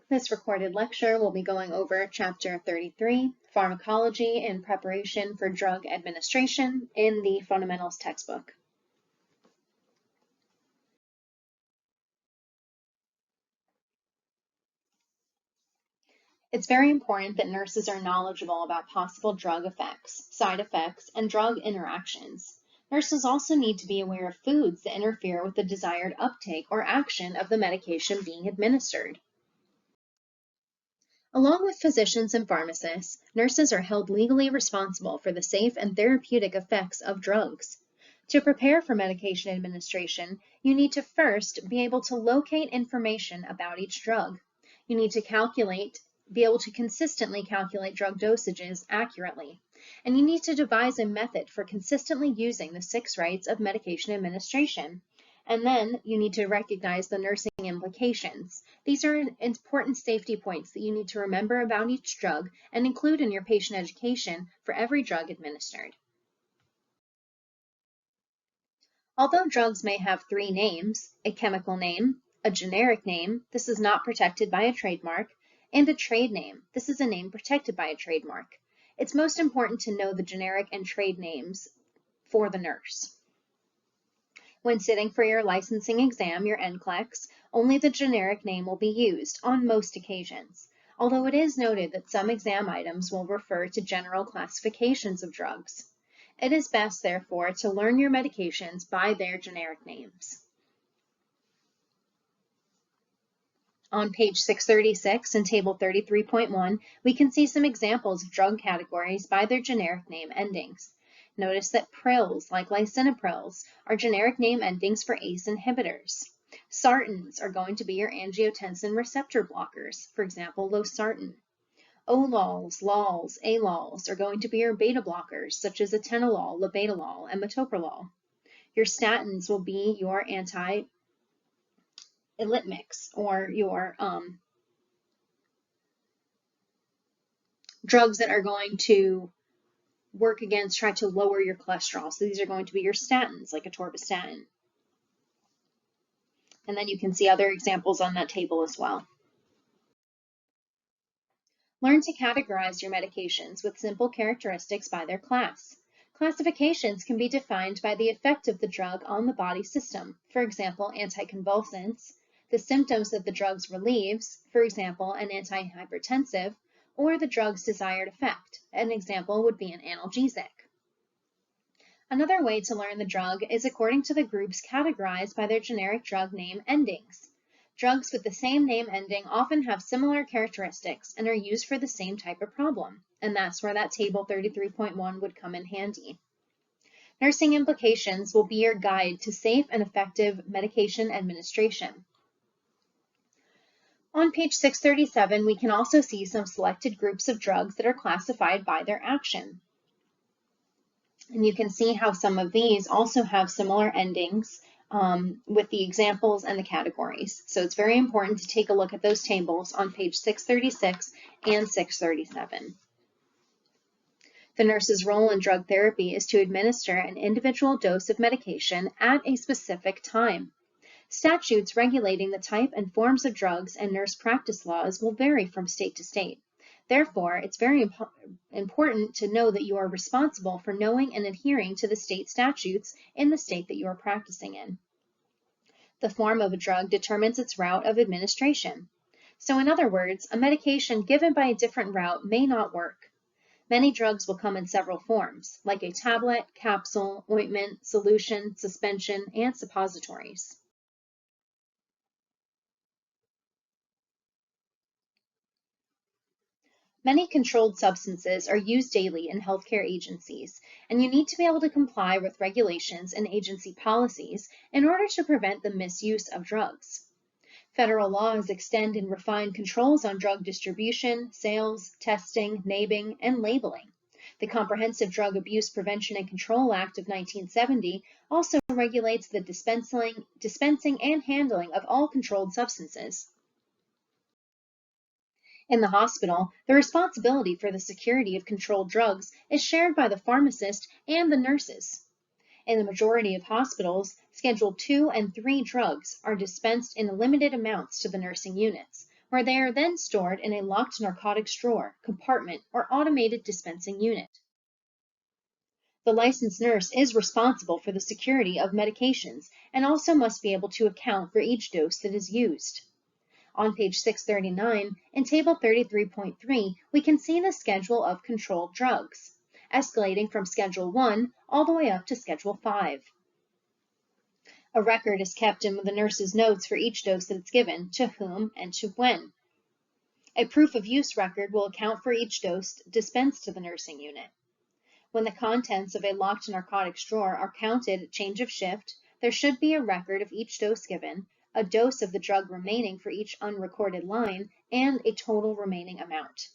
This recorded lecture will be going over Chapter 33, Pharmacology in Preparation for Drug Administration in the Fundamentals textbook. It's very important that nurses are knowledgeable about possible drug effects, side effects, and drug interactions. Nurses also need to be aware of foods that interfere with the desired uptake or action of the medication being administered. Along with physicians and pharmacists, nurses are held legally responsible for the safe and therapeutic effects of drugs. To prepare for medication administration, you need to first be able to locate information about each drug. You need to be able to consistently calculate drug dosages accurately. And you need to devise a method for consistently using the 6 rights of medication administration. And then you need to recognize the nursing implications. These are important safety points that you need to remember about each drug and include in your patient education for every drug administered. Although drugs may have 3 names, a chemical name, a generic name, this is not protected by a trademark, and a trade name, this is a name protected by a trademark. It's most important to know the generic and trade names for the nurse. When sitting for your licensing exam, your NCLEX, only the generic name will be used on most occasions, although it is noted that some exam items will refer to general classifications of drugs. It is best, therefore, to learn your medications by their generic names. On page 636 in Table 33.1, we can see some examples of drug categories by their generic name endings. Notice that prils, like lisinoprils, are generic name endings for ACE inhibitors. Sartans are going to be your angiotensin receptor blockers, for example, losartan. Olols, lols, alols are going to be your beta blockers, such as atenolol, labetalol, and metoprolol. Your statins will be your anti-arrhythmics, or your drugs that are going to work against, try to lower your cholesterol. So these are going to be your statins, like atorvastatin. And then you can see other examples on that table as well. Learn to categorize your medications with simple characteristics by their class. Classifications can be defined by the effect of the drug on the body system, for example, anticonvulsants, the symptoms that the drug relieves, for example, an antihypertensive, or the drug's desired effect. An example would be an analgesic. Another way to learn the drug is according to the groups categorized by their generic drug name endings. Drugs with the same name ending often have similar characteristics and are used for the same type of problem, and that's where that Table 33.1 would come in handy. Nursing implications will be your guide to safe and effective medication administration. On page 637, we can also see some selected groups of drugs that are classified by their action. And you can see how some of these also have similar endings with the examples and the categories. So it's very important to take a look at those tables on page 636 and 637. The nurse's role in drug therapy is to administer an individual dose of medication at a specific time. Statutes regulating the type and forms of drugs and nurse practice laws will vary from state to state. Therefore, it's very important to know that you are responsible for knowing and adhering to the state statutes in the state that you are practicing in. The form of a drug determines its route of administration. So in other words, a medication given by a different route may not work. Many drugs will come in several forms, like a tablet, capsule, ointment, solution, suspension, and suppositories. Many controlled substances are used daily in healthcare agencies, and you need to be able to comply with regulations and agency policies in order to prevent the misuse of drugs. Federal laws extend and refine controls on drug distribution, sales, testing, naming, and labeling. The Comprehensive Drug Abuse Prevention and Control Act of 1970 also regulates the dispensing and handling of all controlled substances. In the hospital, the responsibility for the security of controlled drugs is shared by the pharmacist and the nurses. In the majority of hospitals, Schedule II and III drugs are dispensed in limited amounts to the nursing units, where they are then stored in a locked narcotics drawer, compartment, or automated dispensing unit. The licensed nurse is responsible for the security of medications and also must be able to account for each dose that is used. On page 639, in Table 33.3, we can see the schedule of controlled drugs, escalating from Schedule 1 all the way up to Schedule 5. A record is kept in the nurse's notes for each dose that it's given, to whom, and to when. A proof of use record will account for each dose dispensed to the nursing unit. When the contents of a locked narcotics drawer are counted at change of shift, there should be a record of each dose given, a dose of the drug remaining for each unrecorded line, and a total remaining amount.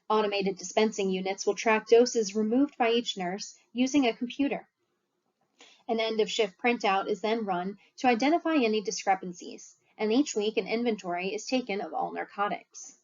Automated dispensing units will track doses removed by each nurse using a computer. An end-of-shift printout is then run to identify any discrepancies, and each week an inventory is taken of all narcotics.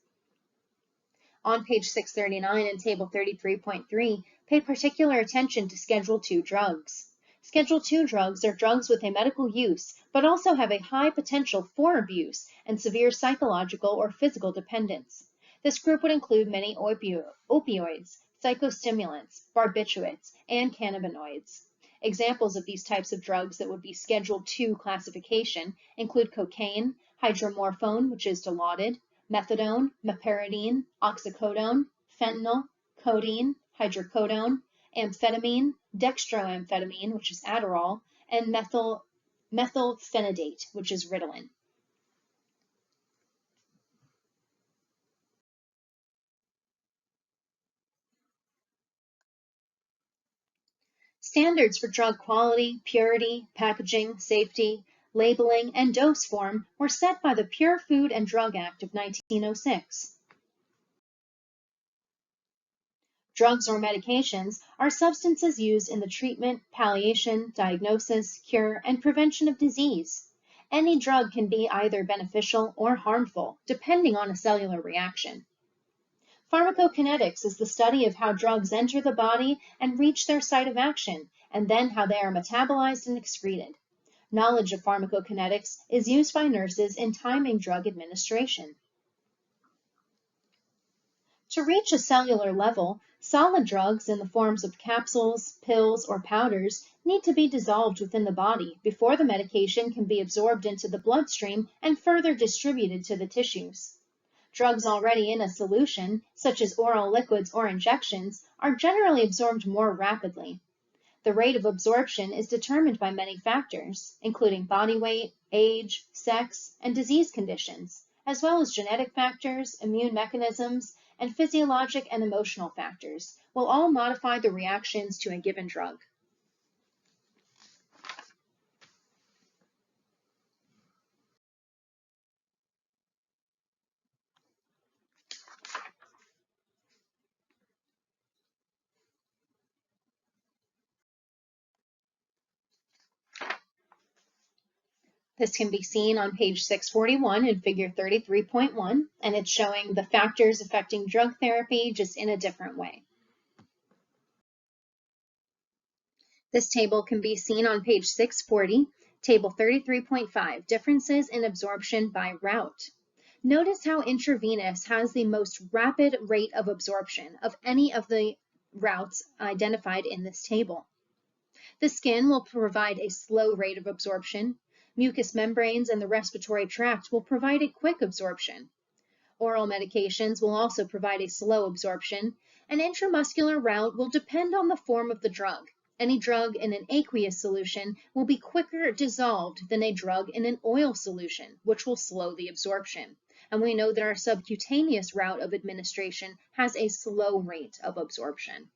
On page 639 in Table 33.3, pay particular attention to Schedule II drugs. Schedule II drugs are drugs with a medical use, but also have a high potential for abuse and severe psychological or physical dependence. This group would include many opioids, psychostimulants, barbiturates, and cannabinoids. Examples of these types of drugs that would be Schedule II classification include cocaine, hydromorphone, which is Dilaudid, methadone, meperidine, oxycodone, fentanyl, codeine, hydrocodone, amphetamine, dextroamphetamine, which is Adderall, and methylphenidate, which is Ritalin. Standards for drug quality, purity, packaging, safety, labeling, and dose form were set by the Pure Food and Drug Act of 1906. Drugs or medications are substances used in the treatment, palliation, diagnosis, cure, and prevention of disease. Any drug can be either beneficial or harmful, depending on a cellular reaction. Pharmacokinetics is the study of how drugs enter the body and reach their site of action, and then how they are metabolized and excreted. Knowledge of pharmacokinetics is used by nurses in timing drug administration. To reach a cellular level, solid drugs in the forms of capsules, pills, or powders need to be dissolved within the body before the medication can be absorbed into the bloodstream and further distributed to the tissues. Drugs already in a solution, such as oral liquids or injections, are generally absorbed more rapidly. The rate of absorption is determined by many factors, including body weight, age, sex, and disease conditions, as well as genetic factors, immune mechanisms, and physiologic and emotional factors will all modify the reactions to a given drug. This can be seen on page 641 in figure 33.1, and it's showing the factors affecting drug therapy just in a different way. This table can be seen on page 640, table 33.5, differences in absorption by route. Notice how intravenous has the most rapid rate of absorption of any of the routes identified in this table. The skin will provide a slow rate of absorption. Mucous membranes and the respiratory tract will provide a quick absorption. Oral medications will also provide a slow absorption. An intramuscular route will depend on the form of the drug. Any drug in an aqueous solution will be quicker dissolved than a drug in an oil solution, which will slow the absorption. And we know that our subcutaneous route of administration has a slow rate of absorption.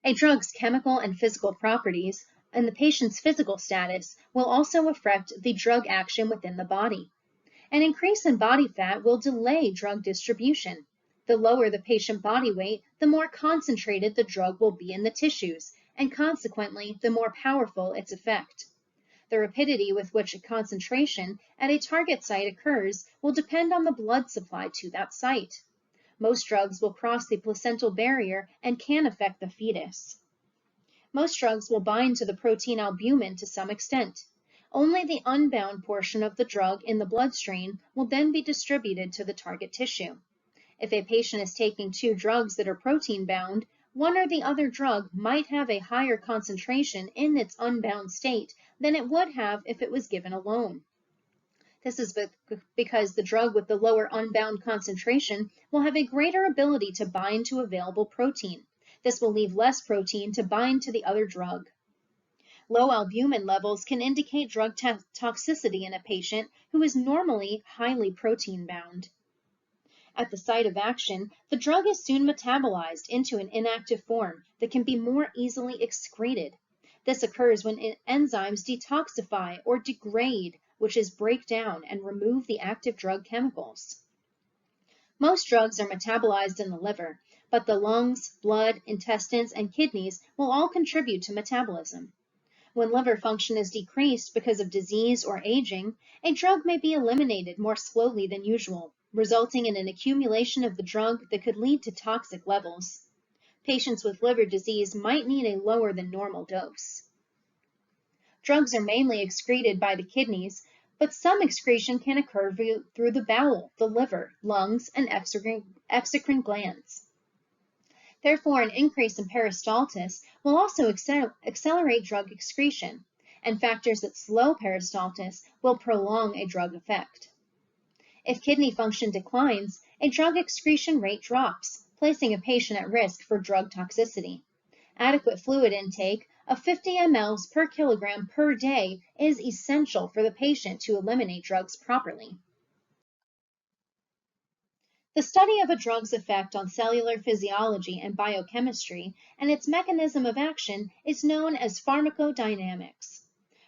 A drug's chemical and physical properties and the patient's physical status will also affect the drug action within the body. An increase in body fat will delay drug distribution. The lower the patient body weight, the more concentrated the drug will be in the tissues, and consequently, the more powerful its effect. The rapidity with which a concentration at a target site occurs will depend on the blood supply to that site. Most drugs will cross the placental barrier and can affect the fetus. Most drugs will bind to the protein albumin to some extent. Only the unbound portion of the drug in the bloodstream will then be distributed to the target tissue. If a patient is taking two drugs that are protein bound, one or the other drug might have a higher concentration in its unbound state than it would have if it was given alone. This is because the drug with the lower unbound concentration will have a greater ability to bind to available protein. This will leave less protein to bind to the other drug. Low albumin levels can indicate drug toxicity in a patient who is normally highly protein bound. At the site of action, the drug is soon metabolized into an inactive form that can be more easily excreted. This occurs when enzymes detoxify or degrade, which is break down and remove the active drug chemicals. Most drugs are metabolized in the liver, but the lungs, blood, intestines, and kidneys will all contribute to metabolism. When liver function is decreased because of disease or aging, a drug may be eliminated more slowly than usual, resulting in an accumulation of the drug that could lead to toxic levels. Patients with liver disease might need a lower than normal dose. Drugs are mainly excreted by the kidneys, but some excretion can occur through the bowel, the liver, lungs, and exocrine glands. Therefore, an increase in peristaltis will also accelerate drug excretion, and factors that slow peristaltis will prolong a drug effect. If kidney function declines, a drug excretion rate drops, placing a patient at risk for drug toxicity. Adequate fluid intake of 50 mL per kilogram per day is essential for the patient to eliminate drugs properly. The study of a drug's effect on cellular physiology and biochemistry and its mechanism of action is known as pharmacodynamics.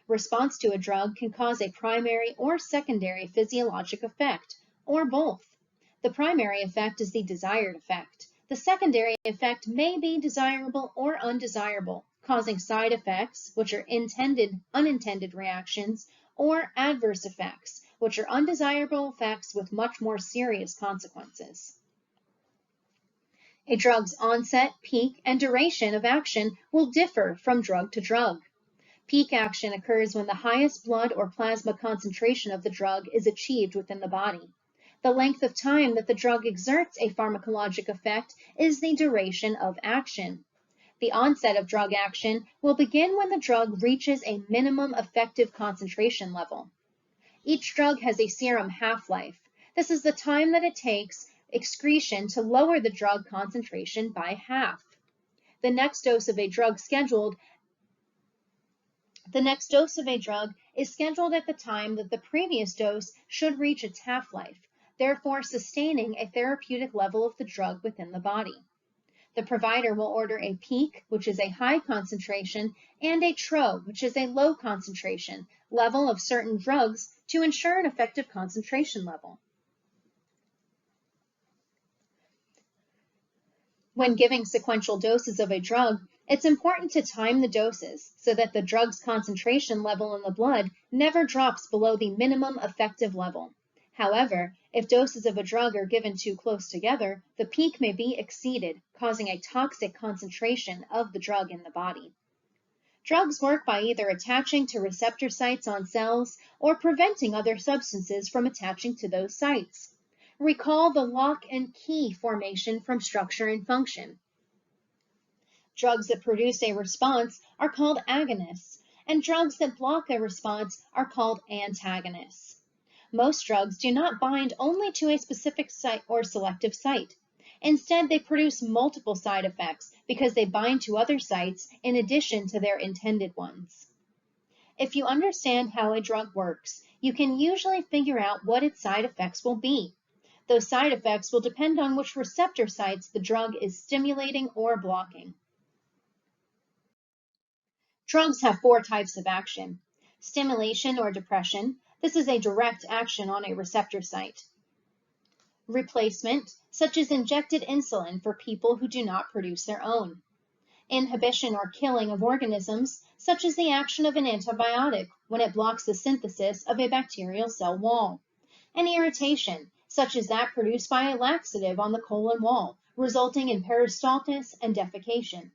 Response to a drug can cause a primary or secondary physiologic effect, or both. The primary effect is the desired effect. The secondary effect may be desirable or undesirable, causing side effects, which are unintended reactions, or adverse effects, which are undesirable effects with much more serious consequences. A drug's onset, peak, and duration of action will differ from drug to drug. Peak action occurs when the highest blood or plasma concentration of the drug is achieved within the body. The length of time that the drug exerts a pharmacologic effect is the duration of action. The onset of drug action will begin when the drug reaches a minimum effective concentration level. Each drug has a serum half-life. This is the time that it takes excretion to lower the drug concentration by half. The next dose of a drug is scheduled at the time that the previous dose should reach its half-life, therefore sustaining a therapeutic level of the drug within the body. The provider will order a peak, which is a high concentration, and a trough, which is a low concentration, level of certain drugs to ensure an effective concentration level. When giving sequential doses of a drug, it's important to time the doses so that the drug's concentration level in the blood never drops below the minimum effective level. However, if doses of a drug are given too close together, the peak may be exceeded, causing a toxic concentration of the drug in the body. Drugs work by either attaching to receptor sites on cells or preventing other substances from attaching to those sites. Recall the lock and key formation from Structure and Function. Drugs that produce a response are called agonists, and drugs that block a response are called antagonists. Most drugs do not bind only to a specific site or selective site. Instead, they produce multiple side effects because they bind to other sites in addition to their intended ones. If you understand how a drug works, you can usually figure out what its side effects will be. Those side effects will depend on which receptor sites the drug is stimulating or blocking. Drugs have four types of action. Stimulation or depression. This is a direct action on a receptor site. Replacement, such as injected insulin for people who do not produce their own. Inhibition or killing of organisms, such as the action of an antibiotic when it blocks the synthesis of a bacterial cell wall. And irritation, such as that produced by a laxative on the colon wall, resulting in peristaltis and defecation.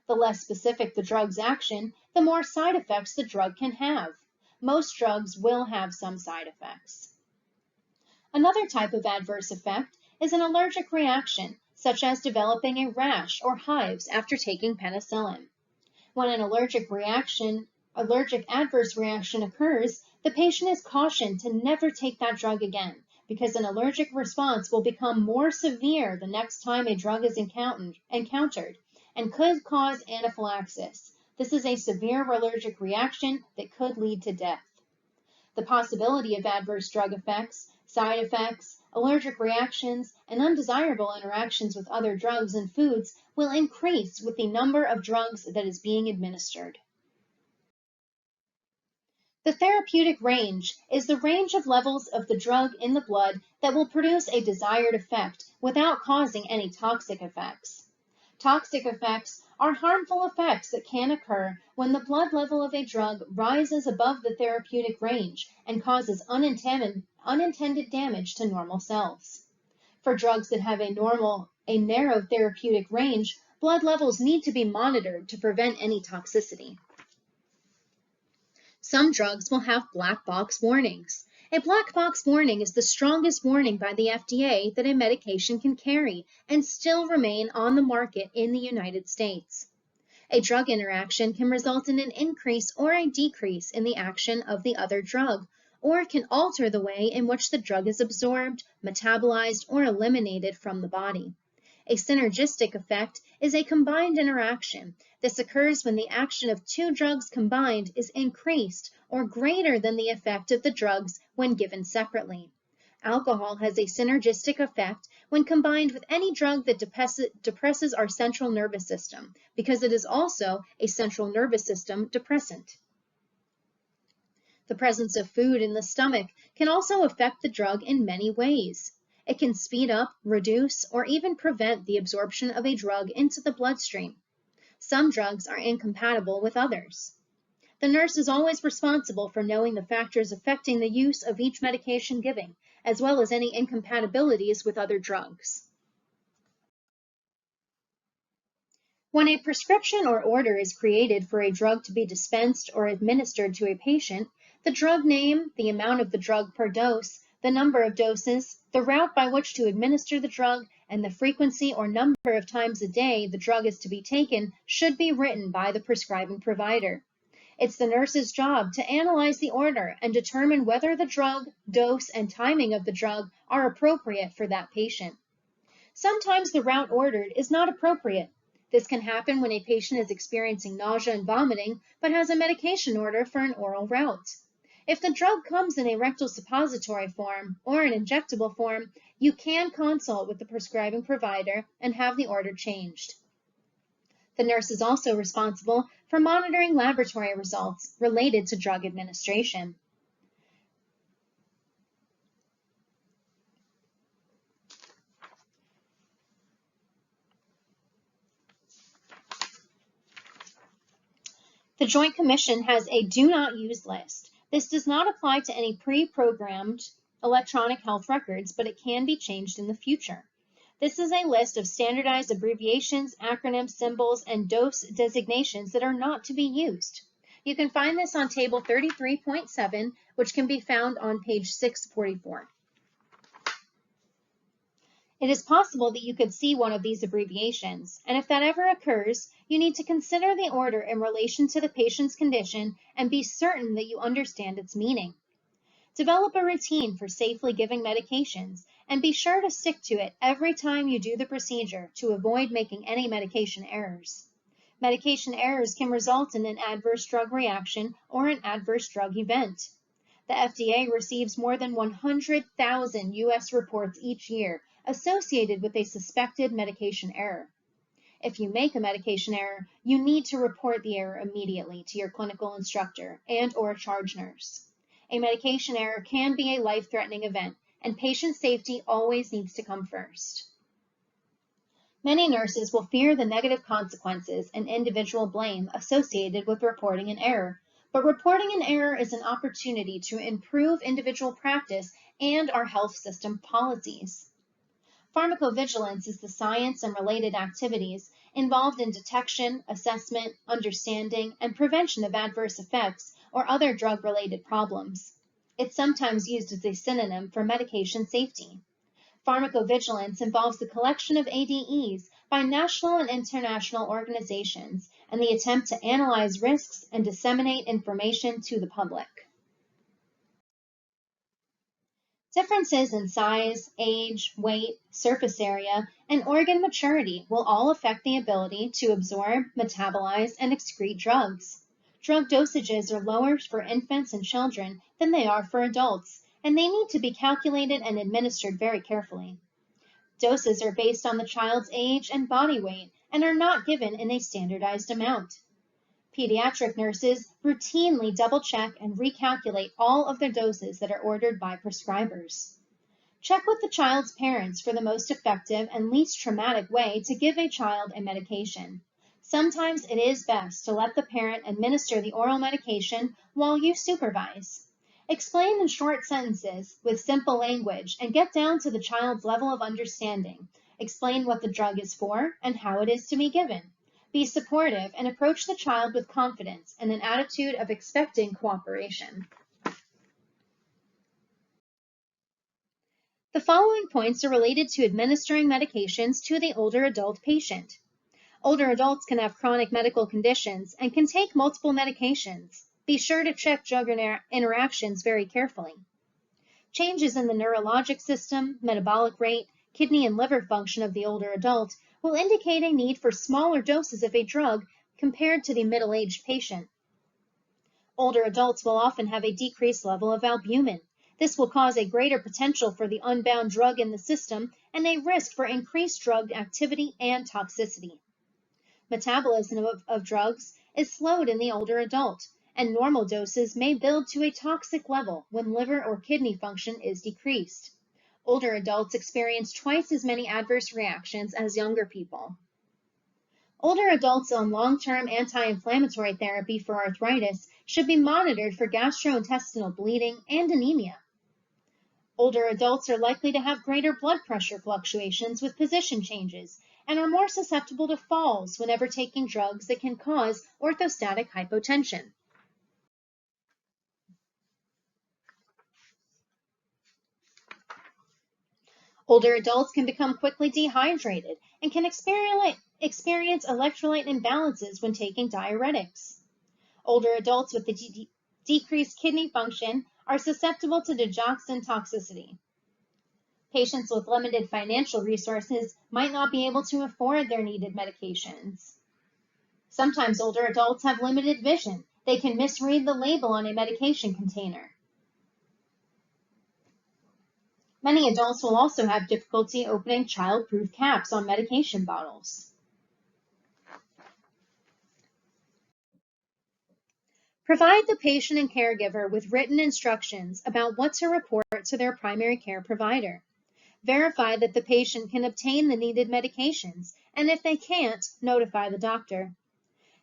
The less specific the drug's action, the more side effects the drug can have. most drugs will have some side effects. Another type of adverse effect is an allergic reaction, such as developing a rash or hives after taking penicillin. When an allergic adverse reaction occurs, the patient is cautioned to never take that drug again, because an allergic response will become more severe the next time a drug is encountered and could cause anaphylaxis. This is a severe allergic reaction that could lead to death. The possibility of adverse drug effects, side effects, allergic reactions, and undesirable interactions with other drugs and foods will increase with the number of drugs that is being administered. The therapeutic range is the range of levels of the drug in the blood that will produce a desired effect without causing any toxic effects. Toxic effects are harmful effects that can occur when the blood level of a drug rises above the therapeutic range and causes unintended damage to normal cells. For drugs that have a narrow therapeutic range, blood levels need to be monitored to prevent any toxicity. Some drugs will have black box warnings. A black box warning is the strongest warning by the FDA that a medication can carry and still remain on the market in the United States. A drug interaction can result in an increase or a decrease in the action of the other drug, or can alter the way in which the drug is absorbed, metabolized, or eliminated from the body. A synergistic effect is a combined interaction. This occurs when the action of two drugs combined is increased or greater than the effect of the drugs when given separately. Alcohol has a synergistic effect when combined with any drug that depresses our central nervous system, because it is also a central nervous system depressant. The presence of food in the stomach can also affect the drug in many ways. It can speed up, reduce, or even prevent the absorption of a drug into the bloodstream. Some drugs are incompatible with others. The nurse is always responsible for knowing the factors affecting the use of each medication given, as well as any incompatibilities with other drugs. When a prescription or order is created for a drug to be dispensed or administered to a patient, the drug name, the amount of the drug per dose, the number of doses, the route by which to administer the drug, and the frequency or number of times a day the drug is to be taken should be written by the prescribing provider. It's the nurse's job to analyze the order and determine whether the drug, dose, and timing of the drug are appropriate for that patient. Sometimes the route ordered is not appropriate. This can happen when a patient is experiencing nausea and vomiting, but has a medication order for an oral route. If the drug comes in a rectal suppository form or an injectable form, you can consult with the prescribing provider and have the order changed. The nurse is also responsible for monitoring laboratory results related to drug administration. The Joint Commission has a do not use list. This does not apply to any pre-programmed electronic health records, but it can be changed in the future. This is a list of standardized abbreviations, acronyms, symbols, and dose designations that are not to be used. You can find this on table 33.7, which can be found on page 644. It is possible that you could see one of these abbreviations, and if that ever occurs, you need to consider the order in relation to the patient's condition and be certain that you understand its meaning. Develop a routine for safely giving medications and be sure to stick to it every time you do the procedure to avoid making any medication errors. Medication errors can result in an adverse drug reaction or an adverse drug event. The FDA receives more than 100,000 U.S. reports each year associated with a suspected medication error. If you make a medication error, you need to report the error immediately to your clinical instructor and/or charge nurse. A medication error can be a life-threatening event, and patient safety always needs to come first. Many nurses will fear the negative consequences and individual blame associated with reporting an error, but reporting an error is an opportunity to improve individual practice and our health system policies. Pharmacovigilance is the science and related activities involved in detection, assessment, understanding, and prevention of adverse effects or other drug-related problems. It's sometimes used as a synonym for medication safety. Pharmacovigilance involves the collection of ADEs by national and international organizations and the attempt to analyze risks and disseminate information to the public. Differences in size, age, weight, surface area, and organ maturity will all affect the ability to absorb, metabolize, and excrete drugs. Drug dosages are lower for infants and children than they are for adults, and they need to be calculated and administered very carefully. Doses are based on the child's age and body weight and are not given in a standardized amount. Pediatric nurses routinely double-check and recalculate all of their doses that are ordered by prescribers. Check with the child's parents for the most effective and least traumatic way to give a child a medication. Sometimes it is best to let the parent administer the oral medication while you supervise. Explain in short sentences with simple language and get down to the child's level of understanding. Explain what the drug is for and how it is to be given. Be supportive and approach the child with confidence and an attitude of expecting cooperation. The following points are related to administering medications to the older adult patient. Older adults can have chronic medical conditions and can take multiple medications. Be sure to check drug interactions very carefully. Changes in the neurologic system, metabolic rate, kidney and liver function of the older adult will indicate a need for smaller doses of a drug compared to the middle-aged patient. Older adults will often have a decreased level of albumin. This will cause a greater potential for the unbound drug in the system and a risk for increased drug activity and toxicity. Metabolism of drugs is slowed in the older adult, and normal doses may build to a toxic level when liver or kidney function is decreased. Older adults experience twice as many adverse reactions as younger people. Older adults on long-term anti-inflammatory therapy for arthritis should be monitored for gastrointestinal bleeding and anemia. Older adults are likely to have greater blood pressure fluctuations with position changes and are more susceptible to falls whenever taking drugs that can cause orthostatic hypotension. Older adults can become quickly dehydrated and can experience electrolyte imbalances when taking diuretics. Older adults with the decreased kidney function are susceptible to digoxin toxicity. Patients with limited financial resources might not be able to afford their needed medications. Sometimes older adults have limited vision. They can misread the label on a medication container. Many adults will also have difficulty opening child-proof caps on medication bottles. Provide the patient and caregiver with written instructions about what to report to their primary care provider. Verify that the patient can obtain the needed medications, and if they can't, notify the doctor.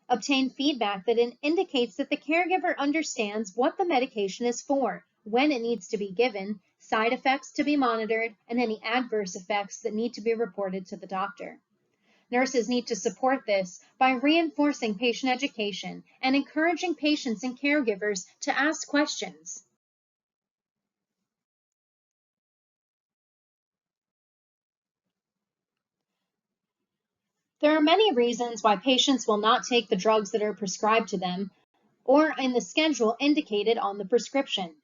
Obtain feedback that indicates that the caregiver understands what the medication is for, when it needs to be given, side effects to be monitored, and any adverse effects that need to be reported to the doctor. Nurses need to support this by reinforcing patient education and encouraging patients and caregivers to ask questions. There are many reasons why patients will not take the drugs that are prescribed to them or in the schedule indicated on the prescription.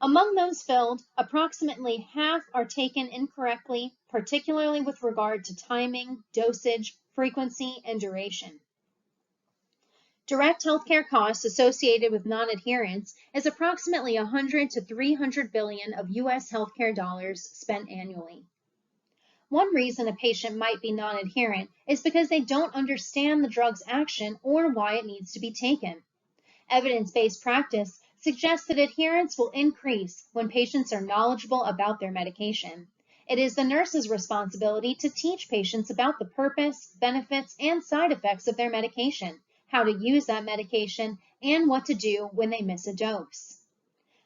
Among those filled, approximately half are taken incorrectly, particularly with regard to timing, dosage, frequency, and duration. Direct healthcare costs associated with non-adherence is approximately 100 to 300 billion of U.S. healthcare dollars spent annually. One reason a patient might be non-adherent is because they don't understand the drug's action or why it needs to be taken. Evidence-based practice suggests that adherence will increase when patients are knowledgeable about their medication. It is the nurse's responsibility to teach patients about the purpose, benefits, and side effects of their medication, how to use that medication, and what to do when they miss a dose.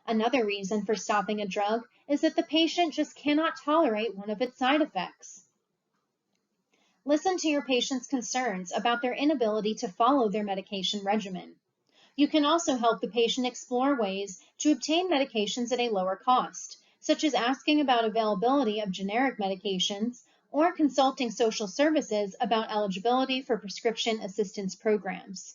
Another reason for stopping a drug is that the patient just cannot tolerate one of its side effects. Listen to your patient's concerns about their inability to follow their medication regimen. You can also help the patient explore ways to obtain medications at a lower cost, such as asking about availability of generic medications or consulting social services about eligibility for prescription assistance programs.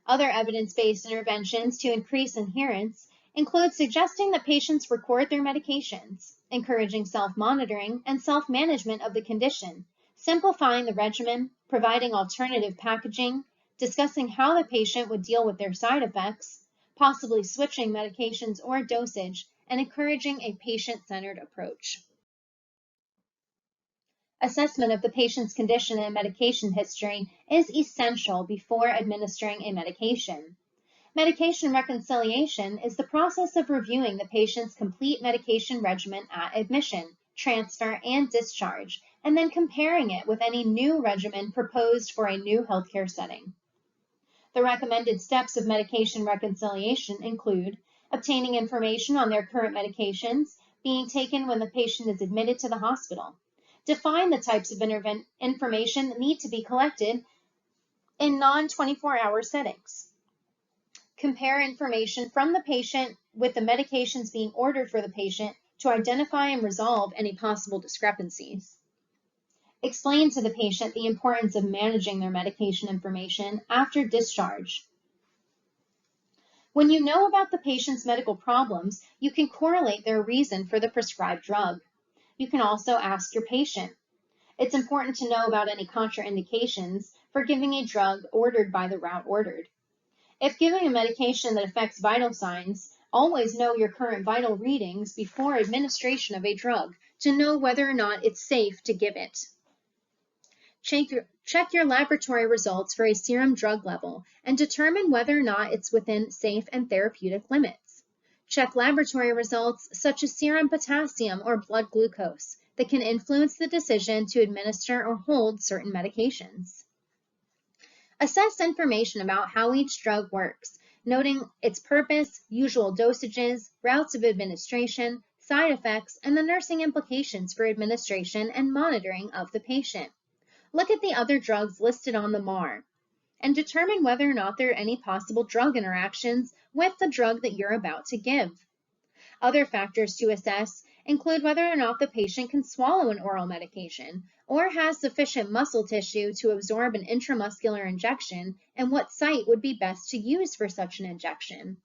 Other evidence-based interventions to increase adherence include suggesting that patients record their medications, encouraging self-monitoring and self-management of the condition, simplifying the regimen, providing alternative packaging, discussing how the patient would deal with their side effects, possibly switching medications or dosage, and encouraging a patient-centered approach. Assessment of the patient's condition and medication history is essential before administering a medication. Medication reconciliation is the process of reviewing the patient's complete medication regimen at admission, transfer, and discharge, and then comparing it with any new regimen proposed for a new healthcare setting. The recommended steps of medication reconciliation include obtaining information on their current medications being taken when the patient is admitted to the hospital. Define the types of information that need to be collected in non-24-hour settings. Compare information from the patient with the medications being ordered for the patient to identify and resolve any possible discrepancies. Explain to the patient the importance of managing their medication information after discharge. When you know about the patient's medical problems, you can correlate their reason for the prescribed drug. You can also ask your patient. It's important to know about any contraindications for giving a drug ordered by the route ordered. If giving a medication that affects vital signs, always know your current vital readings before administration of a drug to know whether or not it's safe to give it. Check your laboratory results for a serum drug level and determine whether or not it's within safe and therapeutic limits. Check laboratory results such as serum potassium or blood glucose that can influence the decision to administer or hold certain medications. Assess information about how each drug works, noting its purpose, usual dosages, routes of administration, side effects, and the nursing implications for administration and monitoring of the patient. Look at the other drugs listed on the MAR and determine whether or not there are any possible drug interactions with the drug that you're about to give. Other factors to assess include whether or not the patient can swallow an oral medication or has sufficient muscle tissue to absorb an intramuscular injection and what site would be best to use for such an injection.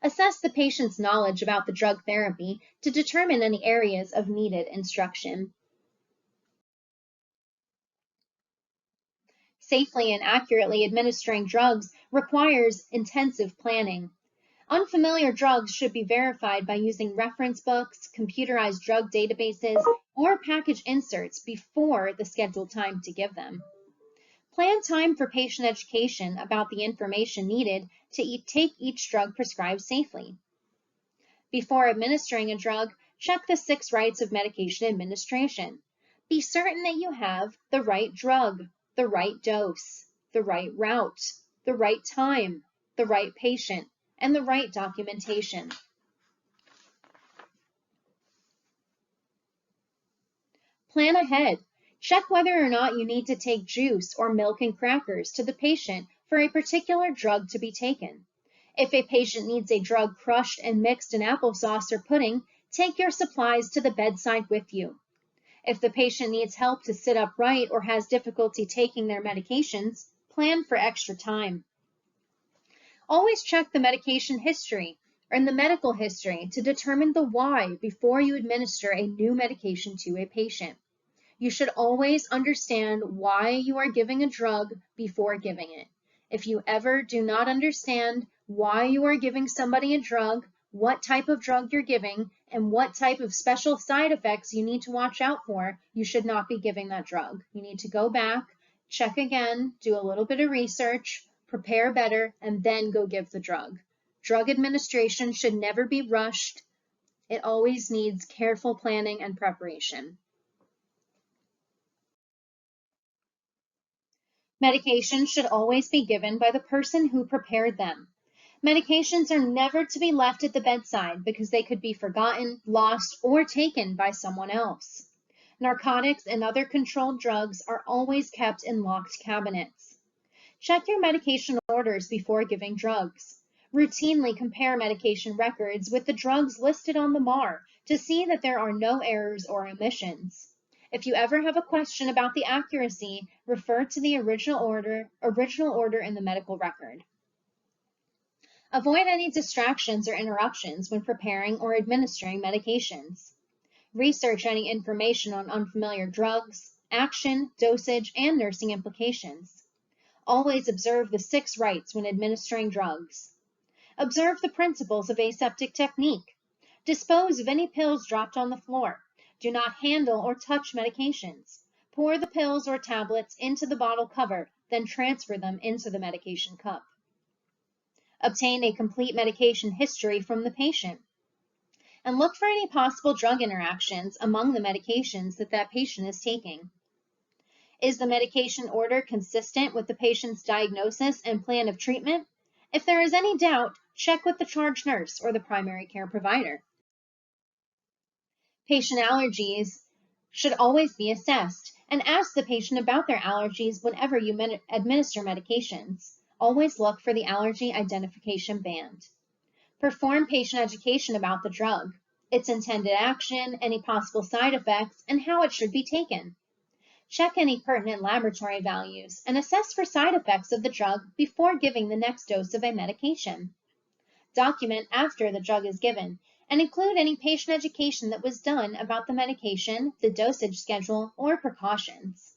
Assess the patient's knowledge about the drug therapy to determine any areas of needed instruction. Safely and accurately administering drugs requires intensive planning. Unfamiliar drugs should be verified by using reference books, computerized drug databases, or package inserts before the scheduled time to give them. Plan time for patient education about the information needed to take each drug prescribed safely. Before administering a drug, check the 6 rights of medication administration. Be certain that you have the right drug, the right dose, the right route, the right time, the right patient, and the right documentation. Plan ahead. Check whether or not you need to take juice or milk and crackers to the patient for a particular drug to be taken. If a patient needs a drug crushed and mixed in applesauce or pudding, take your supplies to the bedside with you. If the patient needs help to sit upright or has difficulty taking their medications, plan for extra time. Always check the medication history and the medical history to determine the why before you administer a new medication to a patient. You should always understand why you are giving a drug before giving it. If you ever do not understand why you are giving somebody a drug, what type of drug you're giving, and what type of special side effects you need to watch out for, you should not be giving that drug. You need to go back, check again, do a little bit of research, prepare better, and then go give the drug. Drug administration should never be rushed. It always needs careful planning and preparation. Medications should always be given by the person who prepared them. Medications are never to be left at the bedside because they could be forgotten, lost, or taken by someone else. Narcotics and other controlled drugs are always kept in locked cabinets. Check your medication orders before giving drugs. Routinely compare medication records with the drugs listed on the MAR to see that there are no errors or omissions. If you ever have a question about the accuracy, refer to the original order in the medical record. Avoid any distractions or interruptions when preparing or administering medications. Research any information on unfamiliar drugs, action, dosage, and nursing implications. Always observe the 6 rights when administering drugs. Observe the principles of aseptic technique. Dispose of any pills dropped on the floor. Do not handle or touch medications. Pour the pills or tablets into the bottle cover, then transfer them into the medication cup. Obtain a complete medication history from the patient. And look for any possible drug interactions among the medications that patient is taking. Is the medication order consistent with the patient's diagnosis and plan of treatment? If there is any doubt, check with the charge nurse or the primary care provider. Patient allergies should always be assessed, and ask the patient about their allergies whenever you administer medications. Always look for the allergy identification band. Perform patient education about the drug, its intended action, any possible side effects, and how it should be taken. Check any pertinent laboratory values and assess for side effects of the drug before giving the next dose of a medication. Document after the drug is given and include any patient education that was done about the medication, the dosage schedule, or precautions.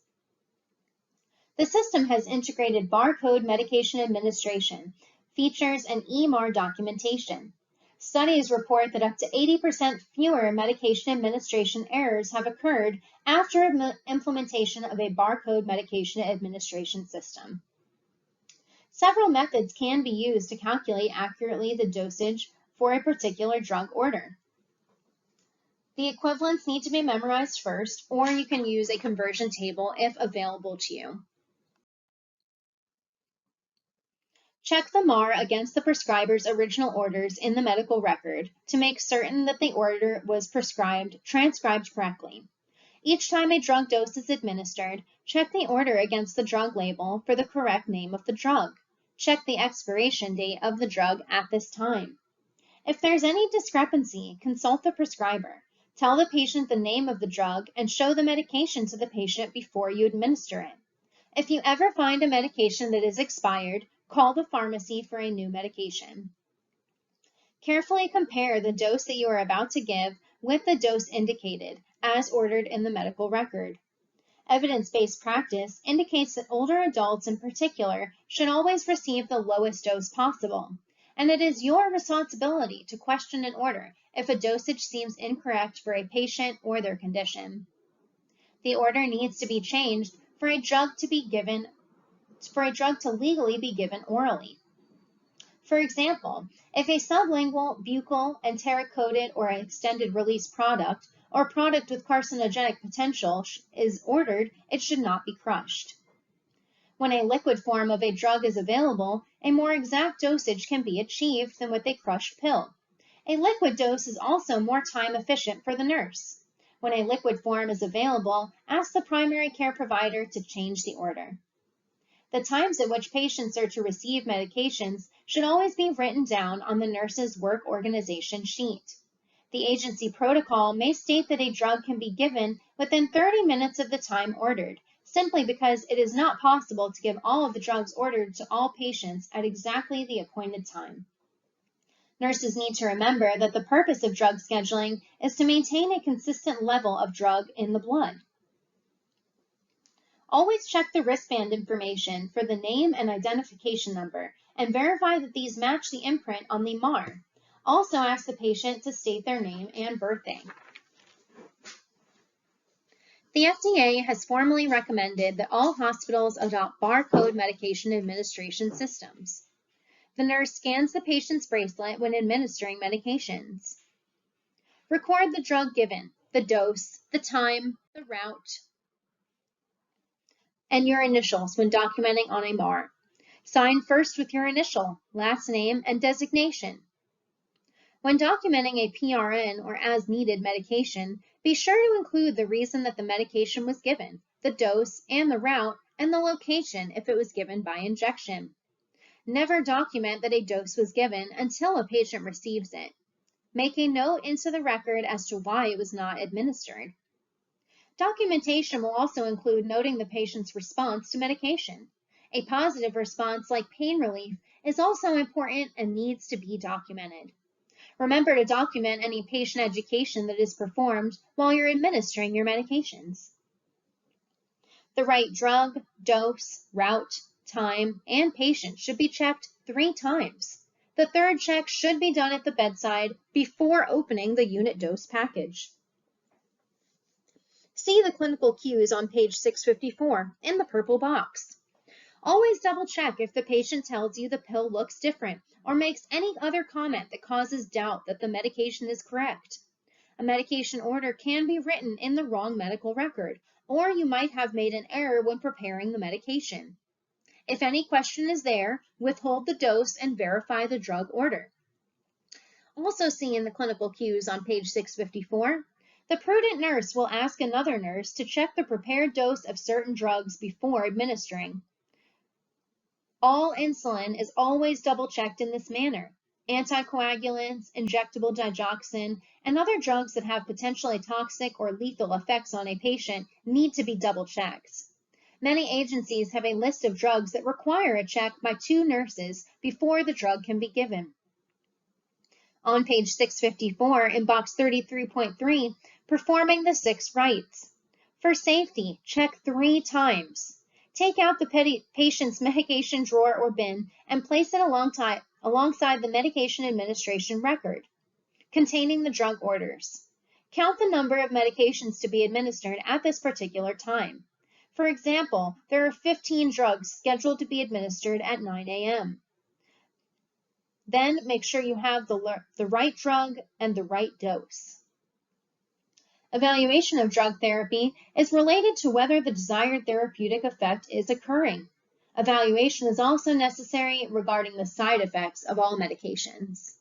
The system has integrated barcode medication administration, features, and EMAR documentation. Studies report that up to 80% fewer medication administration errors have occurred after implementation of a barcode medication administration system. Several methods can be used to calculate accurately the dosage for a particular drug order. The equivalents need to be memorized first, or you can use a conversion table if available to you. Check the MAR against the prescriber's original orders in the medical record to make certain that the order was transcribed correctly. Each time a drug dose is administered, check the order against the drug label for the correct name of the drug. Check the expiration date of the drug at this time. If there's any discrepancy, consult the prescriber. Tell the patient the name of the drug and show the medication to the patient before you administer it. If you ever find a medication that is expired, call the pharmacy for a new medication. Carefully compare the dose that you are about to give with the dose indicated, as ordered in the medical record. Evidence-based practice indicates that older adults in particular should always receive the lowest dose possible, and it is your responsibility to question an order if a dosage seems incorrect for a patient or their condition. The order needs to be changed for a drug to legally be given orally. For example, if a sublingual, buccal, enteric-coated, or extended release product or product with carcinogenic potential is ordered, it should not be crushed. When a liquid form of a drug is available, a more exact dosage can be achieved than with a crushed pill. A liquid dose is also more time efficient for the nurse. When a liquid form is available, ask the primary care provider to change the order. The times at which patients are to receive medications should always be written down on the nurse's work organization sheet. The agency protocol may state that a drug can be given within 30 minutes of the time ordered, simply because it is not possible to give all of the drugs ordered to all patients at exactly the appointed time. Nurses need to remember that the purpose of drug scheduling is to maintain a consistent level of drug in the blood. Always check the wristband information for the name and identification number and verify that these match the imprint on the MAR. Also ask the patient to state their name and birthday. The FDA has formally recommended that all hospitals adopt barcode medication administration systems. The nurse scans the patient's bracelet when administering medications. Record the drug given, the dose, the time, the route, and your initials when documenting on a MAR. Sign first with your initial, last name, and designation. When documenting a PRN or as-needed medication, be sure to include the reason that the medication was given, the dose and the route, and the location if it was given by injection. Never document that a dose was given until a patient receives it. Make a note into the record as to why it was not administered. Documentation will also include noting the patient's response to medication. A positive response like pain relief is also important and needs to be documented. Remember to document any patient education that is performed while you're administering your medications. The right drug, dose, route, time, and patient should be checked 3 times. The third check should be done at the bedside before opening the unit dose package. See the clinical cues on page 654 in the purple box. Always double check if the patient tells you the pill looks different or makes any other comment that causes doubt that the medication is correct. A medication order can be written in the wrong medical record, or you might have made an error when preparing the medication. If any question is there, withhold the dose and verify the drug order. Also see in the clinical cues on page 654, the prudent nurse will ask another nurse to check the prepared dose of certain drugs before administering. All insulin is always double-checked in this manner. Anticoagulants, injectable digoxin, and other drugs that have potentially toxic or lethal effects on a patient need to be double-checked. Many agencies have a list of drugs that require a check by 2 nurses before the drug can be given. On page 654 in box 33.3, performing the 6 rights. For safety, check 3 times. Take out the patient's medication drawer or bin and place it alongside the medication administration record containing the drug orders. Count the number of medications to be administered at this particular time. For example, there are 15 drugs scheduled to be administered at 9 a.m. Then make sure you have the right drug and the right dose. Evaluation of drug therapy is related to whether the desired therapeutic effect is occurring. Evaluation is also necessary regarding the side effects of all medications.